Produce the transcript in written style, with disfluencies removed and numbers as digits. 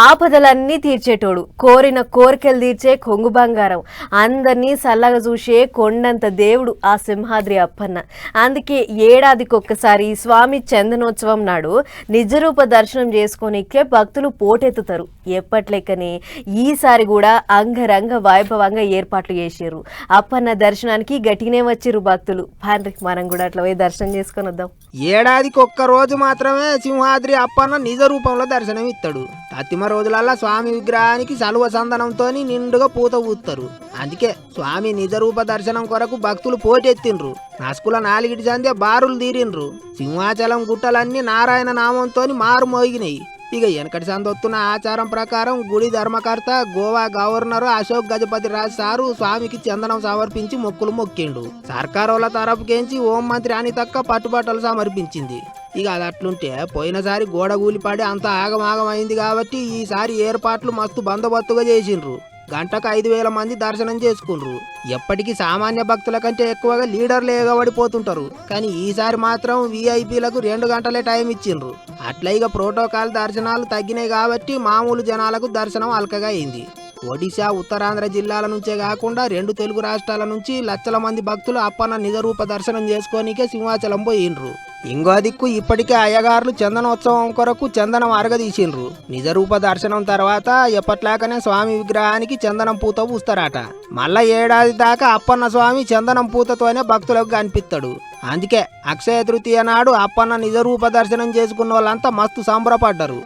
ఆపదలన్నీ తీర్చేటోడు, కోరిన కోరికలు తీర్చే కొంగు బంగారం, అందరినీ సల్లగా చూసే కొండంత దేవుడు ఆ సింహాద్రి అప్పన్న. అందుకే ఏడాదికొక్కసారి స్వామి చందనోత్సవం నాడు నిజరూప దర్శనం చేసుకోనికే భక్తులు పోటెత్తుతారు. ఎప్పట్లెక్కనే ఈసారి కూడా అంగరంగ వైభవంగా ఏర్పాట్లు చేసారు. అప్పన్న దర్శనానికి గట్టినే వచ్చిర్రు భక్తులు. మనం కూడా అట్లా పోయి దర్శనం చేసుకొని వద్దాం. ఏడాదికి ఒక్క రోజు మాత్రమే సింహాద్రి అప్పన్న నిజ రూపంలో దర్శనం ఇస్తాడు. తత్తిమ రోజులల్లా స్వామి విగ్రహానికి సలువ సందనంతో నిండుగా పూత ఊస్తారు. అందుకే స్వామి నిజ రూప దర్శనం కొరకు భక్తులు పోటెత్తిండ్రు. నస్కుల 4 సంధ్య బారులు తీరిండ్రు. సింహాచలం గుట్టలన్నీ నారాయణ నామంతో మారు మోగినాయి. ఇక వెనకటి సందొత్తున్న ఆచారం ప్రకారం గుడి ధర్మకర్త గోవా గవర్నర్ అశోక్ గజపతి రాజ్ సారు స్వామికి చందనం సమర్పించి మొక్కులు మొక్కిండు. సర్కారోల తరపుకేంచి హోం మంత్రి అనితక్క పట్టుబట్టలు సమర్పించింది. ఇక అది అట్లుంటే పోయినసారి గోడ కూలిపడి అంత ఆగమాగమైంది కాబట్టి ఈసారి ఏర్పాట్లు మస్తు బందోబస్తుగా చేసిండ్రు. గంటకు 5,000 మంది దర్శనం చేసుకుండ్రు. ఎప్పటికీ సామాన్య భక్తుల కంటే ఎక్కువగా లీడర్లు ఎగబడిపోతుంటారు. కానీ ఈసారి మాత్రం వీఐపీలకు 2 గంటలే టైం ఇచ్చిండ్రు. అట్లా ఇక ప్రోటోకాల్ దర్శనాలు తగ్గినాయి కాబట్టి మామూలు జనాలకు దర్శనం అల్కగా అయింది. ఒడిశా, ఉత్తరాంధ్ర జిల్లాల నుంచే కాకుండా 2 తెలుగు రాష్ట్రాల నుంచి లక్షల మంది భక్తులు అప్పన్న నిజరూప దర్శనం చేసుకోనికే సింహాచలం పోయిండ్రు. ఇంకో దిక్కు ఇప్పటికే అయ్యగారులు చందనోత్సవం కొరకు చందనం అరగదీసిండ్రు. నిజరూప దర్శనం తర్వాత ఎప్పట్లాకనే స్వామి విగ్రహానికి చందనం పూత పూస్తారట. మళ్ళా ఏడాది దాకా అప్పన్న స్వామి చందనం పూతతోనే భక్తులకు కనిపిస్తాడు. అందుకే అక్షయ తృతీయ నాడు అప్పన్న నిజరూప దర్శనం చేసుకున్న వాళ్ళంతా మస్తు సంబరపడ్డారు.